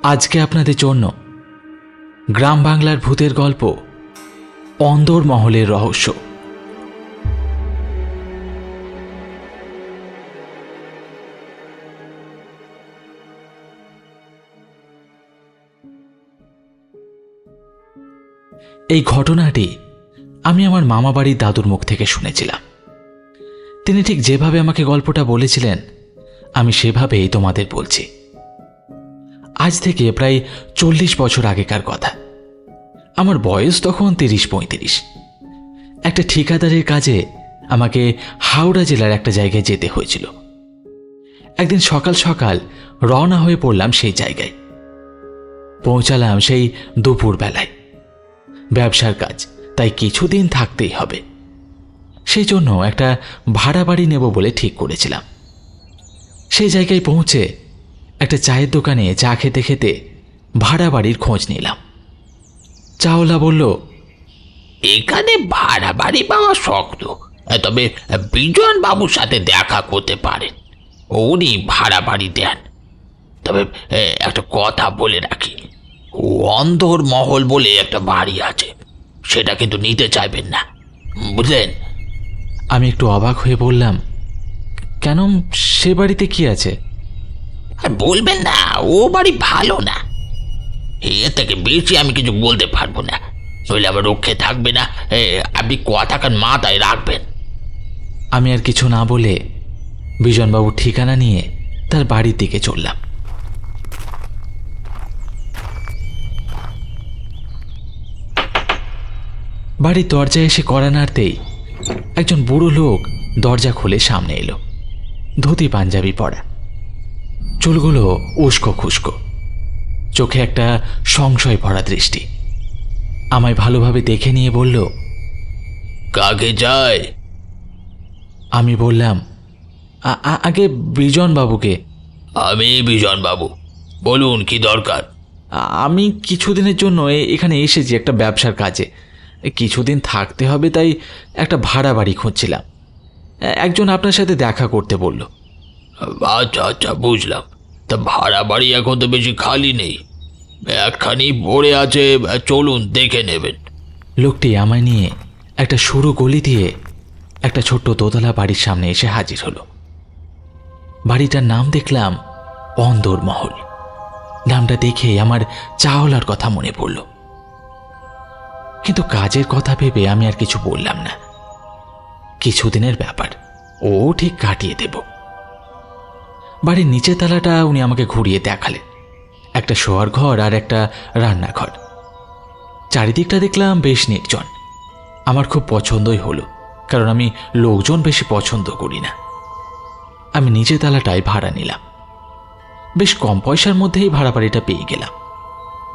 আজকে আপনাদের জন্য গ্রাম বাংলার ভূতের গল্প অন্দর মহলের রহস্য। এই ঘটনাটি আমি আমার মামাবাড়ির দাদুর মুখ থেকে শুনেছিলাম। তিনি ঠিক যেভাবে আমাকে গল্পটা বলেছিলেন আমি সেভাবেই তোমাদের বলছি। আজ থেকে প্রায় 40 বছর আগেকার কথা। আমার বয়স তখন 30-35। একটা ঠিকাদারের কাজে আমাকে হাওড়া জেলার একটা জায়গায় যেতে হয়েছিল। একদিন সকাল সকাল রওনা হয়ে পড়লাম সেই জায়গায়। পৌঁছালাম সেই দুপুর বেলায়। ব্যবসার কাজ, তাই কিছুদিন থাকতেই হবে। সেই জন্য একটা ভাড়া বাড়ি নেব বলে ঠিক করেছিলাম। সেই জায়গায় পৌঁছে একটা চায়ের দোকানে চা খেতে খেতে ভাড়া বাড়ির খোঁজ নিলাম। চাওলা বলল, এখানে ভাড়া বাড়ি পাওয়া শক্ত, তবে বিজন বাবুর সাথে দেখা করতে পারেন, উনি ভাড়া বাড়ি দেন। তবে একটা কথা বলে রাখি, অন্দর মহল বলে একটা বাড়ি আছে, সেটা কিন্তু নিতে চাইবেন না, বুঝলেন? আমি একটু অবাক হয়ে বললাম, কেন, সে বাড়িতে কি আছে? আর বলবেন না, ও বাড়ি ভালো না। এর থেকে বেশি আমি কিছু বলতে পারবো না, নইলে আবার রক্ষে থাকবে না। আপনি কথাখান মাথায় রাখবেন। আমি আর কিছু না বলে বিজনবাবুর ঠিকানা নিয়ে তার বাড়ির দিকে চললাম। বাড়ির দরজায় এসে কড়া নাড়তেই একজন বুড়ো লোক দরজা খুলে সামনে এলো। ধুতি পাঞ্জাবি পরা, চুলগুলো উস্কো খুস্কো, চোখে একটা সংশয় ভরা দৃষ্টি। আমায় ভালোভাবে দেখে নিয়ে বলল, কাকে চাই? আমি বললাম, আগে বিজন বাবুকে। আমি বিজন বাবু, বলুন কি দরকার? আমি কিছুদিনের জন্য এখানে এসেছি একটা ব্যবসার কাজে। কিছুদিন থাকতে হবে, তাই একটা ভাড়া বাড়ি খুঁজছিলাম। একজন আপনার সাথে দেখা করতে বলল। আচ্ছা আচ্ছা, বুঝলাম। তা ভাড়া বাড়ি এখন তো বেশি খালি নেই, একখানি পড়ে আছে, চলুন দেখে নেবেন। লোকটি আমায় নিয়ে একটা সরু গলি দিয়ে একটা ছোট্ট দোতলা বাড়ির সামনে এসে হাজির হলো। বাড়িটার নাম দেখলাম অন্দর মহল। নামটা দেখে আমার চাওলার কথা মনে পড়ল, কিন্তু কাজের কথা ভেবে আমি আর কিছু বললাম না। কিছুদিনের ব্যাপার, ও ঠিক কাটিয়ে দেব। বাড়ির নিচের তলাটা উনি আমাকে ঘুরিয়ে দেখালেন। একটা শোয়ার ঘর আর একটা রান্নাঘর। চারিদিকটা দেখলাম বেশ নির্জন। আমার খুব পছন্দই হলো, কারণ আমি লোকজন বেশি পছন্দ করি না। আমি নিচের তলাটায় ভাড়া নিলাম। বেশ কম পয়সার মধ্যেই ভাড়া বাড়িটা পেয়ে গেলাম।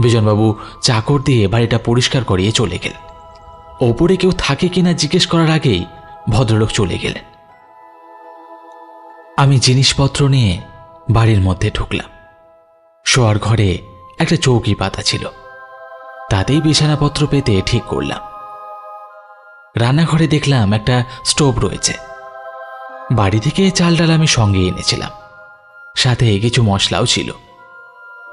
বিজনবাবু চাকর দিয়ে বাড়িটা পরিষ্কার করিয়ে চলে গেলেন। ওপরে কেউ থাকে কিনা জিজ্ঞেস করার আগেই ভদ্রলোক চলে গেলেন। আমি জিনিসপত্র নিয়ে বাড়ির মধ্যে ঢুকলাম। শোয়ার ঘরে একটা চৌকি পাতা ছিল, তাতেই বিছানাপত্র পেতে ঠিক করলাম। রান্নাঘরে দেখলাম একটা স্টোভ রয়েছে। বাড়ি থেকে চাল ডাল আমি সঙ্গে এনেছিলাম, সাথে কিছু মশলাও ছিল।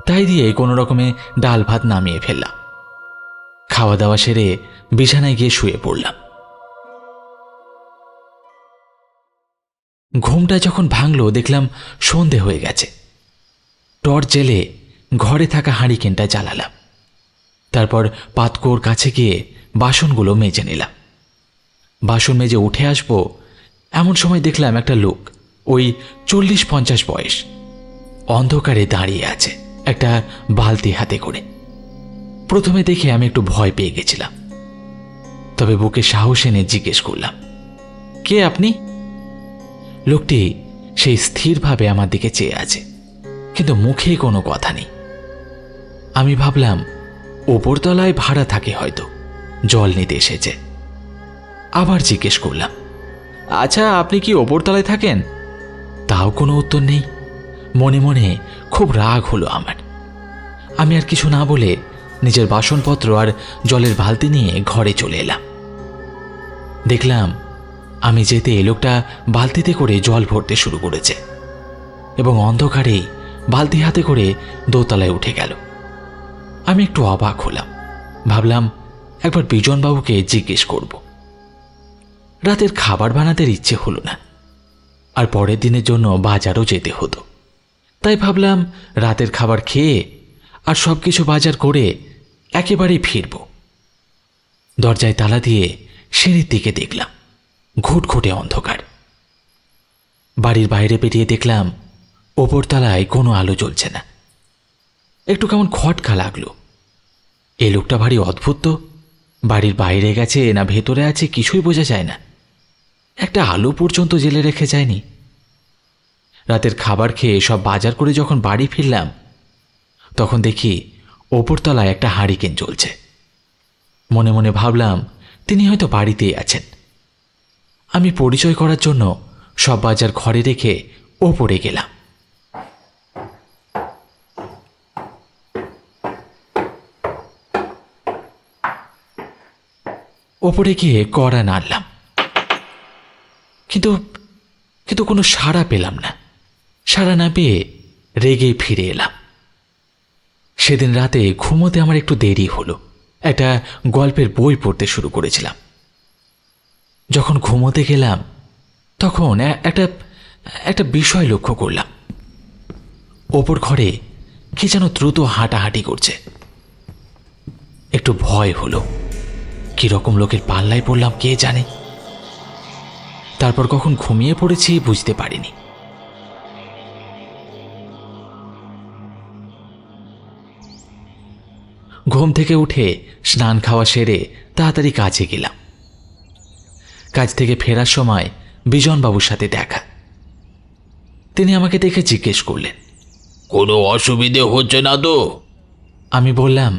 তাই দিয়ে কোনো রকমে ডাল ভাত নামিয়ে ফেললাম। খাওয়া দাওয়া সেরে বিছানায় গিয়ে শুয়ে পড়লাম। ঘুমটা যখন ভাঙলো দেখলাম সন্ধে হয়ে গেছে। টর্চ জেলে ঘরে থাকা হাঁড়িকেনটা জ্বালালাম। তারপর পাতকুয়োর কাছে গিয়ে বাসনগুলো মেজে নিলাম। বাসন মেজে উঠে আসবো এমন সময় দেখলাম একটা লোক, ওই 40-50 বয়স, অন্ধকারে দাঁড়িয়ে আছে একটা বালতি হাতে করে। প্রথমে দেখে আমি একটু ভয় পেয়ে গেছিলাম, তবে বুকে সাহস এনে জিজ্ঞেস করলাম, কে আপনি? লোকটি সেই স্থিরভাবে আমার দিকে চেয়ে আছে, কিন্তু মুখে কোনো কথা নেই। আমি ভাবলাম ওপরতলায় ভাড়া থাকে, হয়তো জল নিতে এসেছে। আবার জিজ্ঞেস করলাম, আচ্ছা আপনি কি ওপরতলায় থাকেন? তাও কোনো উত্তর নেই। মনে মনে খুব রাগ হলো আমার। আমি আর কিছু না বলে নিজের বাসনপত্র আর জলের বালতি নিয়ে ঘরে চলে এলাম। দেখলাম আমি যেতে লোকটা বালতিতে করে জল ভরতে শুরু করেছে এবং অন্ধকারেই বালতি হাতে করে দোতলায় উঠে গেল। আমি একটু অবাক হলাম। ভাবলাম একবার বিজনবাবুকে জিজ্ঞেস করব। রাতের খাবার বানাতে ইচ্ছে হলো না, আর পরের দিনের জন্য বাজারও যেতে হতো। তাই ভাবলাম রাতের খাবার খেয়ে আর সবকিছু বাজার করে একেবারেই ফিরব। দরজায় তালা দিয়ে সিঁড়ির দিকে দেখলাম, ঘুটঘুটে অন্ধকার। বাড়ির বাইরে বেরিয়ে দেখলাম ওপরতলায় কোনো আলো জ্বলছে না। একটু কেমন খটকা লাগলো। এই লোকটা ভারী অদ্ভুত তো, বাড়ির বাইরে গেছে না ভেতরে আছে কিছুই বোঝা যায় না। একটা আলো পর্যন্ত জেলে রেখে যায়নি। রাতের খাবার খেয়ে সব বাজার করে যখন বাড়ি ফিরলাম, তখন দেখি ওপরতলায় একটা হারিকেন জ্বলছে। মনে মনে ভাবলাম তিনি হয়তো বাড়িতেই আছেন। আমি পরিচয় করার জন্য সব বাজার ঘরে রেখে ওপরে গেলাম। ওপরে গিয়ে কড়া নাড়লাম, কিন্তু কিন্তু কোনো সাড়া পেলাম না। সাড়া না পেয়ে রেগে ফিরে এলাম। সেদিন রাতে ঘুমোতে আমার একটু দেরি হলো। একটা গল্পের বই পড়তে শুরু করেছিলাম। যখন ঘুমোতে গেলাম তখন একটা বিষয় লক্ষ্য করলাম। ওপর ঘরে কে যেন দ্রুত হাঁটাহাঁটি করছে। একটু ভয় হলো। কিরকম লোকের পাল্লায় পড়লাম কে জানে। তারপর কখন ঘুমিয়ে পড়েছি বুঝতে পারিনি। ঘুম থেকে উঠে স্নান খাওয়া সেরে তাড়াতাড়ি কাজে গেলাম। কাজ থেকে ফেরার সময় বিজনবাবুর সাথে দেখা। তিনি আমাকে দেখে জিজ্ঞেস করলেন, কোনো অসুবিধে হচ্ছে না তো? আমি বললাম,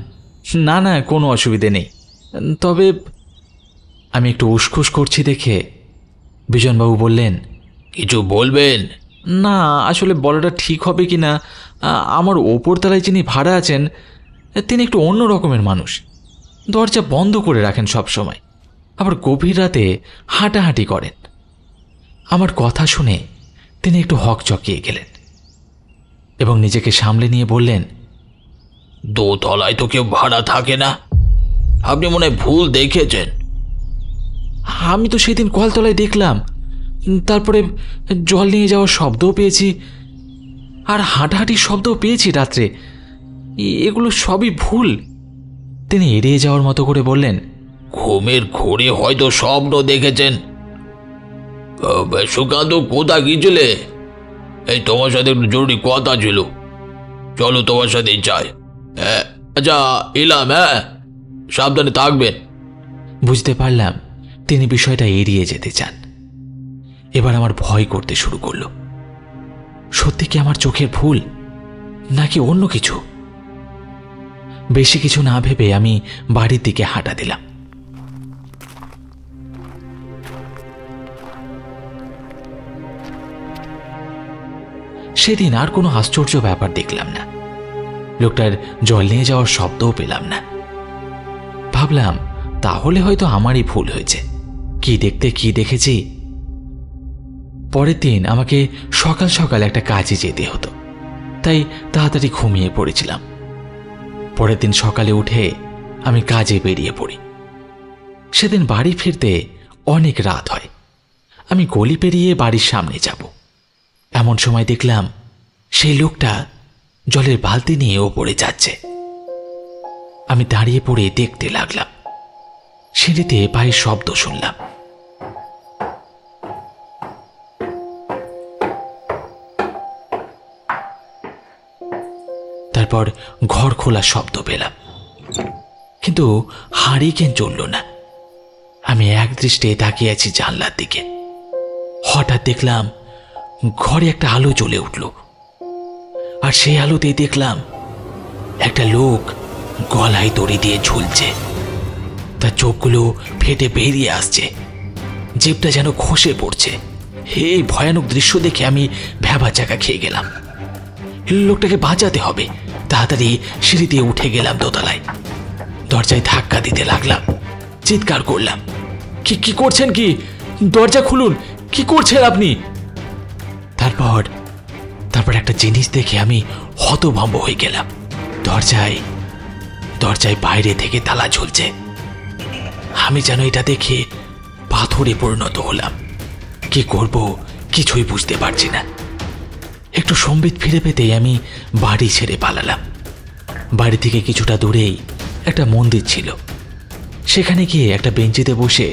না না, কোনো অসুবিধে নেই, তবে আমি একটু উসখুস করছি দেখে বিজনবাবু বললেন, কিছু বলবেন? না, আসলে বলাটা ঠিক হবে কি না, আমার ওপরতলায় যিনি ভাড়া আছেন তিনি একটু অন্য রকমের মানুষ। দরজা বন্ধ করে রাখেন সব সময়, আবার গভীর রাতে হাঁটাহাঁটি করেন। আমার কথা শুনে তিনি একটু হকচকিয়ে গেলেন এবং নিজেকে সামলে নিয়ে বললেন, দোতলায় তো কেউ ভাড়া থাকে না, আপনি মনে হয় ভুল দেখেছেন। আমি তো সেদিন কলতলায় দেখলাম, তারপরে জল নিয়ে যাওয়ার শব্দও পেয়েছি আর হাঁটাহাঁটির শব্দও পেয়েছি রাত্রে। এগুলো সবই ভুল। তিনি এড়িয়ে যাওয়ার মতো করে বললেন, ঘুমের ঘোরে হয়তো স্বপ্ন দেখেছেন। সুকান্ত, কোথা গিয়েছিলে? এই তোমার সাথে একটু জরুরি কথা ছিল, চলো তোমার সাথে যাই। আচ্ছা এলাম, হ্যাঁ, সাবধানে থাকবেন। বুঝতে পারলাম তিনি বিষয়টা এড়িয়ে যেতে চান। এবার আমার ভয় করতে শুরু করলো। সত্যি কি আমার চোখের ভুল নাকি অন্য কিছু? বেশি কিছু না ভেবে আমি বাড়ির দিকে হাঁটা দিলাম। সেদিন আর কোনো আশ্চর্য ব্যাপার দেখলাম না। লোকটার জল নিয়ে যাওয়ার শব্দও পেলাম না। ভাবলাম তাহলে হয়তো আমারই ভুল হয়েছে। কি দেখতে কি দেখেছি। পরের দিন আমাকে সকাল সকাল একটা কাজে যেতে হতো, তাই তাড়াতাড়ি ঘুমিয়ে পড়েছিলাম। পরের দিন সকালে উঠে আমি কাজে বেরিয়ে পড়ি। সেদিন বাড়ি ফিরতে অনেক রাত হয়। আমি গলি পেরিয়ে বাড়ির সামনে যাব, এমন সময় দেখলাম সেই লোকটা জলের বালতি নিয়ে ওপরে যাচ্ছে। আমি দাঁড়িয়ে পড়ে দেখতে লাগলাম। সিঁড়িতে পায়ের শব্দ শুনলাম। তারপর ঘর খোলার শব্দ পেলাম, কিন্তু হারিকেন জ্বলল না। আমি একদৃষ্টে তাকিয়ে আছি জানলার দিকে। হঠাৎ দেখলাম ঘরে একটা আলো জ্বলে উঠল, আর সেই আলোতে দেখলাম একটা লোক গলায় দড়ি দিয়ে ঝুলছে। তার চোখগুলো ফেটে বেরিয়ে আসছে, জিভটা যেন খসে পড়ছে। এই ভয়ানক দৃশ্য দেখে আমি ভ্যাবাচাকা খেয়ে গেলাম। লোকটাকে বাঁচাতে হবে। তাড়াতাড়ি সিঁড়ি দিয়ে উঠে গেলাম দোতলায়। দরজায় ধাক্কা দিতে লাগলাম, চিৎকার করলাম, কি করছেন? কি, দরজা খুলুন, কি করছেন আপনি? তারপর একটা জিনিস দেখে আমি হতভম্ব হয়ে গেলাম। দরজায় বাইরে থেকে তালা ঝুলছে। আমি যেন এটা দেখে পাথরে পরিণত হলাম। কি করব কিছুই বুঝতে পারছি না। একটু সম্বিত ফিরে পেতেই আমি বাড়ি ছেড়ে পালালাম। বাড়ি থেকে কিছুটা দূরেই একটা মন্দির ছিল, সেখানে গিয়ে একটা বেঞ্চিতে বসে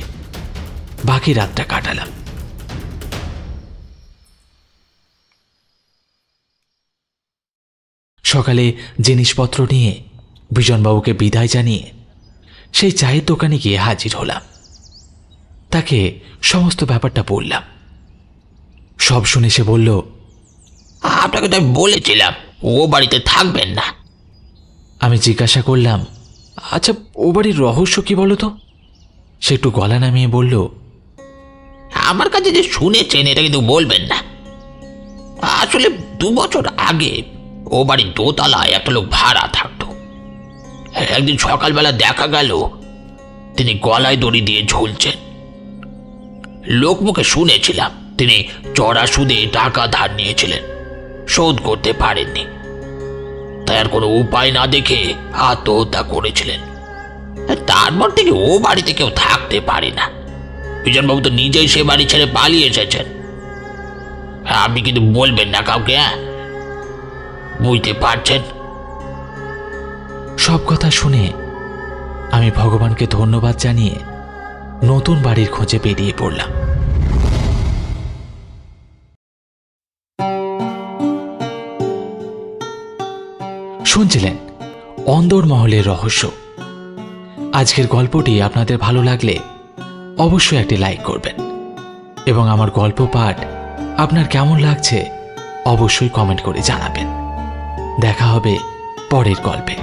বাকি রাতটা কাটালাম। সকালে জিনিসপত্র নিয়ে বিজনবাবুকে বিদায় জানিয়ে সেই চায়ের দোকানে গিয়ে হাজির হলাম। তাকে সমস্ত ব্যাপারটা বললাম। সব শুনে সে বলল, আপনাকে তো আমি বলেছিলাম ও বাড়িতে থাকবেন না। আমি জিজ্ঞাসা করলাম, আচ্ছা ও বাড়ির রহস্য কি বলো তো? সে একটু গলা নামিয়ে বলল, আমার কাছে যে শুনেছেন এটা কিন্তু বলবেন না। আসলে 2 বছর আগে ও বাড়ির দোতলায় একটা লোক ভাড়া থাকতো। একদিন সকালবেলা দেখা গেল তিনি গলায় দড়ি দিয়ে ঝুলছেন। লোক মুখে শুনেছিলাম তিনি চড়া সুদে টাকা ধার নিয়েছিলেন, শোধ করতে পারেননি, তাই আর কোনো উপায় না দেখে আত্মহত্যা করেছিলেন। তারপর থেকে ও বাড়িতে কেউ থাকতে পারে না। বিজনবাবু তো নিজেই সে বাড়ি ছেড়ে পালিয়ে এসেছেন। আপনি কিন্তু বলবেন না কাউকে, হ্যাঁ? বুঝতে পারছেন? সব কথা শুনে আমি ভগবানকে ধন্যবাদ জানিয়ে নতুন বাড়ির খোঁজে বেরিয়ে পড়লাম। শুনছিলেন অন্দরমহলের রহস্য। আজকের গল্পটি আপনাদের ভালো লাগলে অবশ্যই একটি লাইক করবেন এবং আমার গল্প পাঠ আপনার কেমন লাগছে অবশ্যই কমেন্ট করে জানাবেন। দেখা হবে পরের গল্পে।